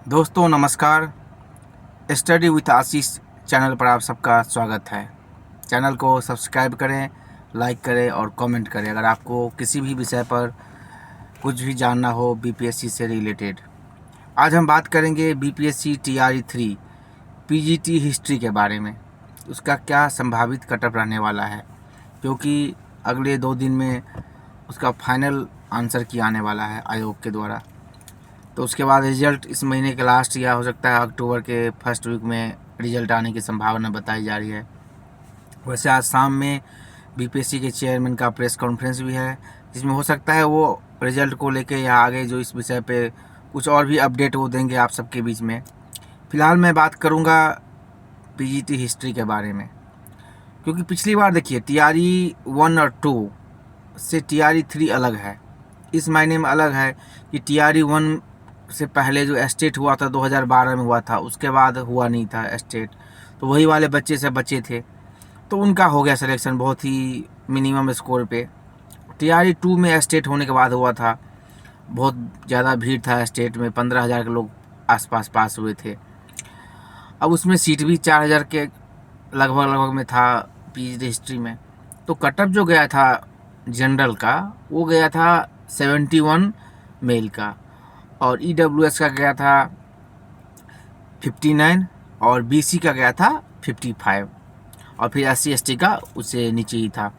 दोस्तों नमस्कार। Study with Ashish channel पर आप सबका स्वागत है। चैनल को सब्सक्राइब करें, लाइक करें और कमेंट करें अगर आपको किसी भी विषय पर कुछ भी जानना हो बीपीएससी से रिलेटेड। आज हम बात करेंगे बीपीएससी टीआरई 3 पीजीटी हिस्ट्री के बारे में। उसका क्या संभावित कटअप रहने वाला है, क्योंकि अगले 2 दिन में उसका फाइनल आंसर की आने वाला है आयोग के द्वारा। तो उसके बाद रिज़ल्ट इस महीने के लास्ट या हो सकता है अक्टूबर के फर्स्ट वीक में रिज़ल्ट आने की संभावना बताई जा रही है। वैसे आज शाम में बीपीएससी के चेयरमैन का प्रेस कॉन्फ्रेंस भी है, जिसमें हो सकता है वो रिज़ल्ट को लेके या आगे जो इस विषय पे कुछ और भी अपडेट वो देंगे आप सबके बीच में। फ़िलहाल मैं बात करूँगा पीजीटी हिस्ट्री के बारे में, क्योंकि पिछली बार देखिए टीआरई 1 और 2 से टीआरई 3 अलग है। इस मायने में अलग है कि टीआरई 1 से पहले जो एस्टेट हुआ था 2012 में हुआ था, उसके बाद हुआ नहीं था एस्टेट, तो वही वाले बच्चे से बचे थे, तो उनका हो गया सिलेक्शन बहुत ही मिनिमम स्कोर पे। टीआरई 2 में एस्टेट होने के बाद हुआ था, बहुत ज़्यादा भीड़ था एस्टेट में, 15,000 के लोग आसपास पास हुए थे। अब उसमें सीट भी 4,000 के लगभग में था पीजी हिस्ट्री में। तो कटअप जो गया था जनरल का, वो गया था 71 मेल का, और ईडब्ल्यूएस का गया था 59 और बीसी का गया था 55, और फिर एससी एसटी का उससे नीचे ही था।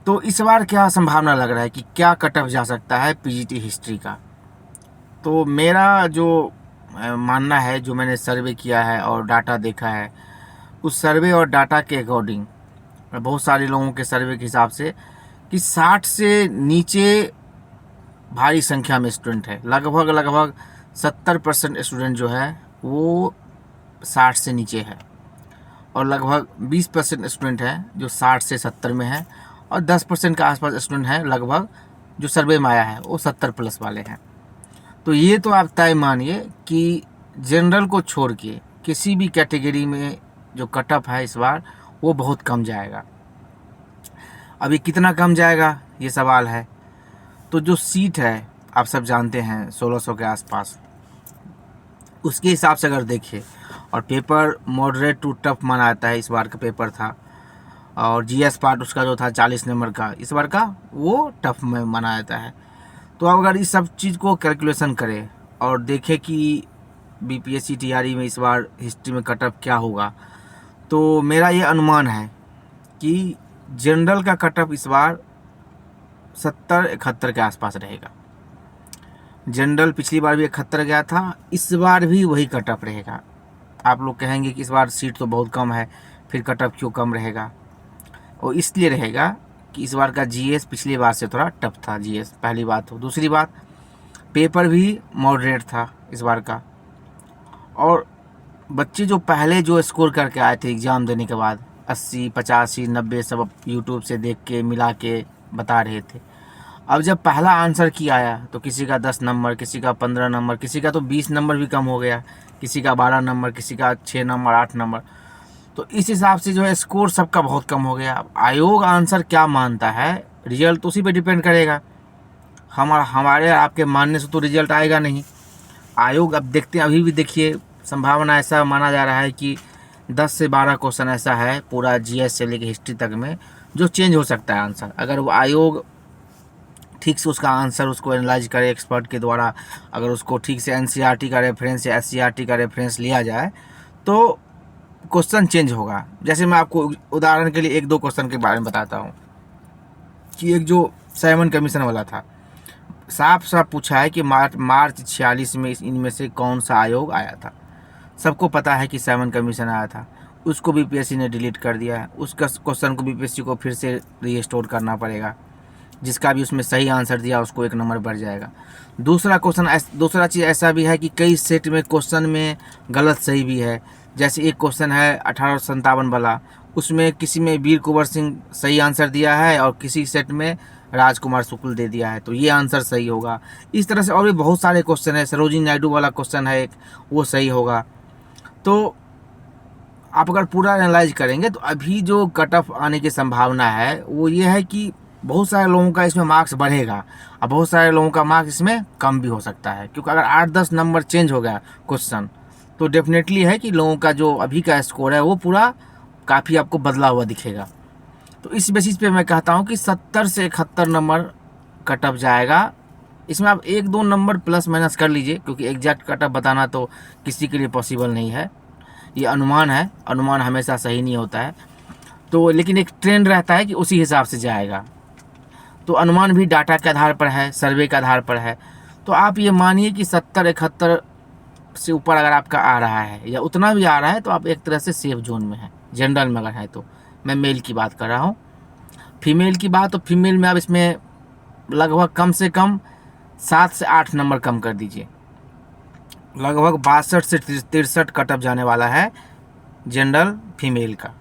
तो इस बार क्या संभावना लग रहा है कि क्या कटअप जा सकता है पीजीटी हिस्ट्री का। तो मेरा जो मानना है, जो मैंने सर्वे किया है और डाटा देखा है, उस सर्वे और डाटा के अकॉर्डिंग, बहुत सारे लोगों के सर्वे के हिसाब से, कि 60 से नीचे भारी संख्या में स्टूडेंट है। लगभग 70% स्टूडेंट जो है वो 60 से नीचे है, और लगभग 20% स्टूडेंट है जो 60 से 70 में है, और 10% के आसपास स्टूडेंट है लगभग जो सर्वे में आया है वो 70 प्लस वाले हैं। तो ये तो आप तय मानिए कि जनरल को छोड़ के किसी भी कैटेगरी में जो कटअप है इस बार वो बहुत कम जाएगा। अभी कितना कम जाएगा ये सवाल है। तो जो सीट है आप सब जानते हैं 1600 के आसपास, उसके हिसाब से अगर देखें, और पेपर मॉडरेट टू टफ माना जाता है, इस बार का पेपर था, और जीएस पार्ट उसका जो था 40 नंबर का, इस बार का वो टफ में माना जाता है। तो अगर इस सब चीज़ को कैलकुलेशन करें और देखें कि बीपीएससी टीआरई में इस बार हिस्ट्री में कटअप क्या होगा, तो मेरा ये अनुमान है कि जनरल का कटअप इस बार 70-71 के आसपास रहेगा। जनरल पिछली बार भी 71 गया था, इस बार भी वही कटअप रहेगा। आप लोग कहेंगे कि इस बार सीट तो बहुत कम है, फिर कटअप क्यों कम रहेगा। और इसलिए रहेगा कि इस बार का जीएस पिछली बार से थोड़ा टफ था, जीएस पहली बात हो। दूसरी बात, पेपर भी मॉडरेट था इस बार का, और बच्चे जो पहले जो स्कोर करके आए थे एग्ज़ाम देने के बाद 80, 85, 90 सब यूट्यूब से देख के मिला के बता रहे थे। अब जब पहला आंसर की आया तो किसी का 10 नंबर, किसी का 15 नंबर, किसी का तो 20 नंबर भी कम हो गया, किसी का 12 नंबर, किसी का 6 नंबर, 8 नंबर। तो इस हिसाब से जो है स्कोर सबका बहुत कम हो गया। अब आयोग आंसर क्या मानता है, रिजल्ट तो उसी पे डिपेंड करेगा। हमारे आपके मानने से तो रिजल्ट आएगा नहीं। आयोग अब देखते हैं, अभी भी देखिए संभावना ऐसा माना जा रहा है कि 10 से 12 क्वेश्चन ऐसा है पूरा जीएस से लेकर हिस्ट्री तक में जो चेंज हो सकता है आंसर, अगर वो आयोग ठीक से उसका आंसर उसको एनालाइज करे एक्सपर्ट के द्वारा, अगर उसको ठीक से एनसीईआरटी का रेफरेंस या एससीईआरटी का रेफरेंस लिया जाए तो क्वेश्चन चेंज होगा। जैसे मैं आपको उदाहरण के लिए 1-2 क्वेश्चन के बारे में बताता हूँ कि एक जो साइमन कमीशन वाला था, साफ साफ पूछा है कि मार्च 46 में इनमें से कौन सा आयोग आया था। सबको पता है कि साइमन कमीशन आया था, उसको बीपीएससी ने डिलीट कर दिया है। उसका क्वेश्चन को बीपीएससी को फिर से रीस्टोर करना पड़ेगा। जिसका भी उसमें सही आंसर दिया उसको 1 नंबर बढ़ जाएगा। दूसरा चीज़ ऐसा भी है कि कई सेट में क्वेश्चन में गलत सही भी है। जैसे एक क्वेश्चन है 1857 वाला, उसमें किसी में वीर कुंवर सिंह सही आंसर दिया है और किसी सेट में राजकुमार शुक्ल दे दिया है, तो ये आंसर सही होगा। इस तरह से और भी बहुत सारे क्वेश्चन है। सरोजिनी नायडू वाला क्वेश्चन है एक, वो सही होगा। तो आप अगर पूरा एनालाइज करेंगे तो अभी जो कट ऑफ आने की संभावना है वो ये है कि बहुत सारे लोगों का इसमें मार्क्स बढ़ेगा और बहुत सारे लोगों का मार्क्स इसमें कम भी हो सकता है, क्योंकि अगर 8-10 नंबर चेंज हो गया क्वेश्चन तो डेफिनेटली है कि लोगों का जो अभी का स्कोर है वो पूरा काफ़ी आपको बदला हुआ दिखेगा। तो इस बेसिस पे मैं कहता हूँ कि 70 से 71 नंबर कट ऑफ जाएगा। इसमें आप 1-2 नंबर प्लस माइनस कर लीजिए, क्योंकि एग्जैक्ट कट ऑफ बताना तो किसी के लिए पॉसिबल नहीं है, ये अनुमान है, अनुमान हमेशा सही नहीं होता है। तो लेकिन एक ट्रेंड रहता है कि उसी हिसाब से जाएगा। तो अनुमान भी डाटा के आधार पर है, सर्वे के आधार पर है। तो आप ये मानिए कि 70-71 से ऊपर अगर आपका आ रहा है या उतना भी आ रहा है तो आप एक तरह से सेफ जोन में है, जनरल में अगर है तो। मैं मेल की बात कर रहा हूँ। फीमेल की बात, तो फीमेल में आप इसमें लगभग कम से कम 7 से 8 नंबर कम कर दीजिए। लगभग 62 से 63 कट ऑफ जाने वाला है जनरल फीमेल का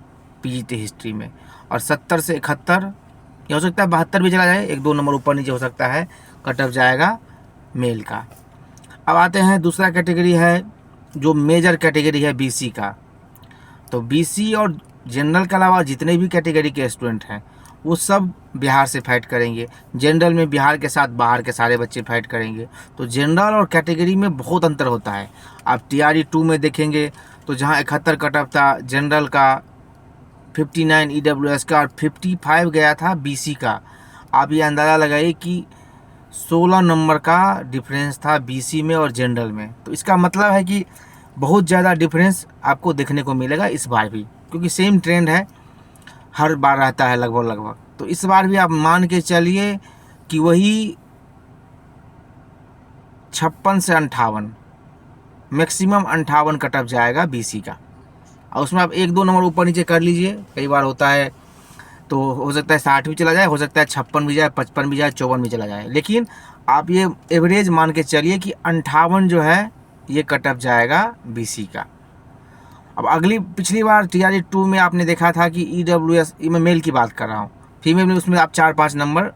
पीजीटी हिस्ट्री में, और 70 से 71, ये हो सकता है 72 भी चला जाए, 1-2 नंबर ऊपर नीचे हो सकता है, कट ऑफ जाएगा मेल का। अब आते हैं दूसरा कैटेगरी है जो मेजर कैटेगरी है बीसी का। तो बीसी और जनरल के अलावा जितने भी कैटेगरी के स्टूडेंट हैं वो सब बिहार से फाइट करेंगे। जनरल में बिहार के साथ बाहर के सारे बच्चे फाइट करेंगे। तो जनरल और कैटेगरी में बहुत अंतर होता है। आप टीआरई 2 में देखेंगे तो जहां 71 कट ऑफ था जनरल का, 59 ईडब्ल्यूएस का और 55 गया था बीसी का। आप ये अंदाज़ा लगाइए कि 16 नंबर का डिफरेंस था बीसी में और जनरल में। तो इसका मतलब है कि बहुत ज़्यादा डिफरेंस आपको देखने को मिलेगा इस बार भी, क्योंकि सेम ट्रेंड है, हर बार रहता है लगभग। तो इस बार भी आप मान के चलिए कि वही 56 से 58, मैक्सिमम 58 कट ऑफ जाएगा बीसी का। और उसमें आप 1-2 नंबर ऊपर नीचे कर लीजिए, कई बार होता है, तो हो सकता है 60 भी चला जाए, हो सकता है 56 भी जाए, 55 भी जाए, 54 भी चला जाए। लेकिन आप ये एवरेज मान के चलिए कि 58 जो है ये कट ऑफ जाएगा बीसी का। अब पिछली बार टीआरई 2 में आपने देखा था कि ईडब्ल्यूएस, मैं मेल की बात कर रहा हूँ, फीमेल में उसमें आप 4-5 नंबर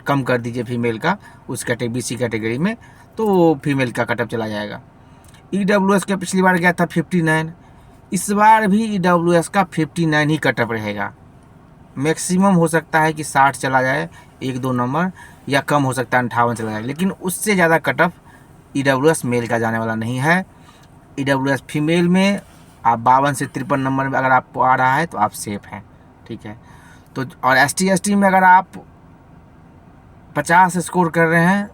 कम कर दीजिए फीमेल का उस बीसी कैटेगरी में, तो फीमेल का कट ऑफ चला जाएगा। ईडब्ल्यूएस का पिछली बार गया था 59, इस बार भी ईडब्ल्यूएस का 59 ही कट ऑफ रहेगा। मैक्सिमम हो सकता है कि 60 चला जाए 1-2 नंबर, या कम हो सकता है 58 चला जाए, लेकिन उससे ज़्यादा कट ऑफ ईडब्ल्यूएस मेल का जाने वाला नहीं है। ईडब्ल्यूएस फीमेल में आप 52 से 53 नंबर में अगर आपको आ रहा है तो आप सेफ हैं, ठीक है। तो और एसटी में अगर आप 50 स्कोर कर रहे हैं,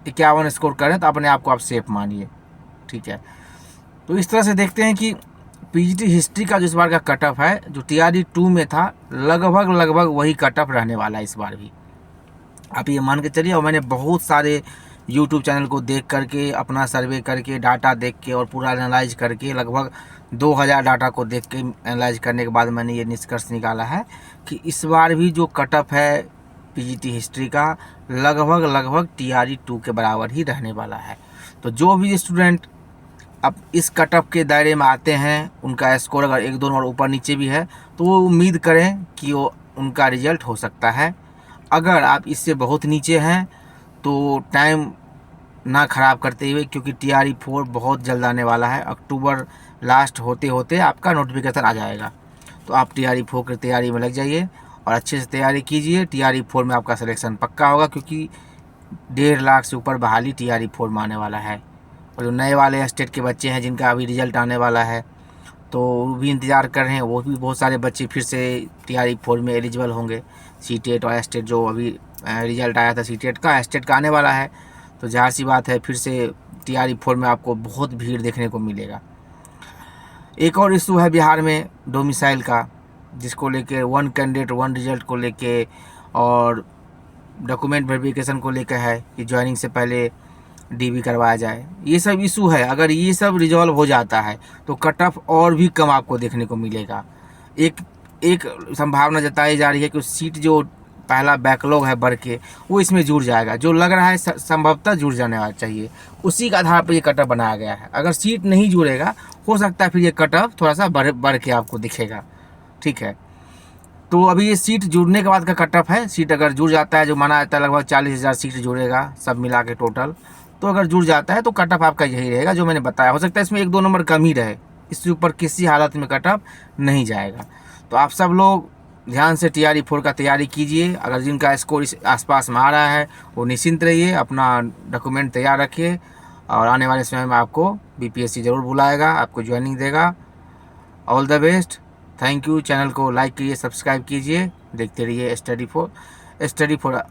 51 स्कोर कर रहे हैं, तो अपने आप को आप सेफ मानिए, ठीक है। तो इस तरह से देखते हैं कि पीजीटी हिस्ट्री का जो इस बार का कट ऑफ है, जो टीआरई 2 में था, लगभग वही कट ऑफ रहने वाला है इस बार भी, आप ये मान के चलिए। और मैंने बहुत सारे यूट्यूब चैनल को देख करके, अपना सर्वे करके, डाटा देख के और पूरा एनालाइज करके, लगभग 2000 डाटा को देख के एनालाइज करने के बाद मैंने ये निष्कर्ष निकाला है कि इस बार भी जो कट ऑफ है पीजीटी हिस्ट्री का लगभग टीआरई 2 के बराबर ही रहने वाला है। तो जो भी स्टूडेंट अब इस कट ऑफ के दायरे में आते हैं, उनका स्कोर अगर 1-2 और ऊपर नीचे भी है तो वो उम्मीद करें कि वो उनका रिजल्ट हो सकता है। अगर आप इससे बहुत नीचे हैं तो टाइम ना ख़राब करते हुए, क्योंकि टीआरई 4 बहुत जल्द आने वाला है, अक्टूबर लास्ट होते होते आपका नोटिफिकेशन आ जाएगा। तो आप टीआरई 4 की तैयारी में लग जाइए और अच्छे से तैयारी कीजिए। टीआरई 4 में आपका सिलेक्शन पक्का होगा, क्योंकि 1.5 लाख से ऊपर बहाली टीआरई 4 में आने वाला है। और जो नए वाले स्टेट के बच्चे हैं जिनका अभी रिजल्ट आने वाला है तो वो भी इंतज़ार कर रहे हैं, वो भी बहुत सारे बच्चे फिर से टीआरई 4 में एलिजिबल होंगे। सीटेट और एस्टेट जो अभी रिजल्ट आया था सीटेट का, एस्टेट का आने वाला है, तो ज़ाहिर सी बात है फिर से टीआरई 4 में आपको बहुत भीड़ देखने को मिलेगा। एक और इशू है बिहार में डोमिसाइल का, जिसको लेके 1 कैंडिडेट 1 रिजल्ट को लेके और डॉक्यूमेंट वेरिफिकेशन को लेकर है कि ज्वाइनिंग से पहले डीबी करवाया जाए। ये सब इशू है, अगर ये सब रिजॉल्व हो जाता है तो कट ऑफ और भी कम आपको देखने को मिलेगा। एक संभावना जताई जा रही है कि सीट जो पहला बैकलॉग है बढ़ के वो इसमें जुड़ जाएगा, जो लग रहा है संभवतः जुड़ जाने वाला चाहिए, उसी के आधार पर ये कट ऑफ बनाया गया है। अगर सीट नहीं जुड़ेगा हो सकता है फिर ये कट ऑफ थोड़ा सा बढ़ के आपको दिखेगा, ठीक है। तो अभी ये सीट जुड़ने के बाद का कट ऑफ है। सीट अगर जुड़ जाता है, जो माना जाता है लगभग 40,000 सीट जुड़ेगा सब मिला के टोटल, तो अगर जुड़ जाता है तो कट ऑफ आपका यही रहेगा जो मैंने बताया। हो सकता है इसमें 1-2 नंबर कम ही रहे, इससे ऊपर किसी हालत में कट ऑफ नहीं जाएगा। तो आप सब लोग ध्यान से TRE 4 का तैयारी कीजिए। अगर जिनका स्कोर इस आसपास में आ रहा है वो निश्चिंत रहिए, अपना डॉक्यूमेंट तैयार रखिए और आने वाले समय में आपको BPSC ज़रूर बुलाएगा, आपको ज्वाइनिंग देगा। All the best, thank you. Channel को लाइक कीजिए, सब्सक्राइब कीजिए, देखते रहिए स्टडी फॉर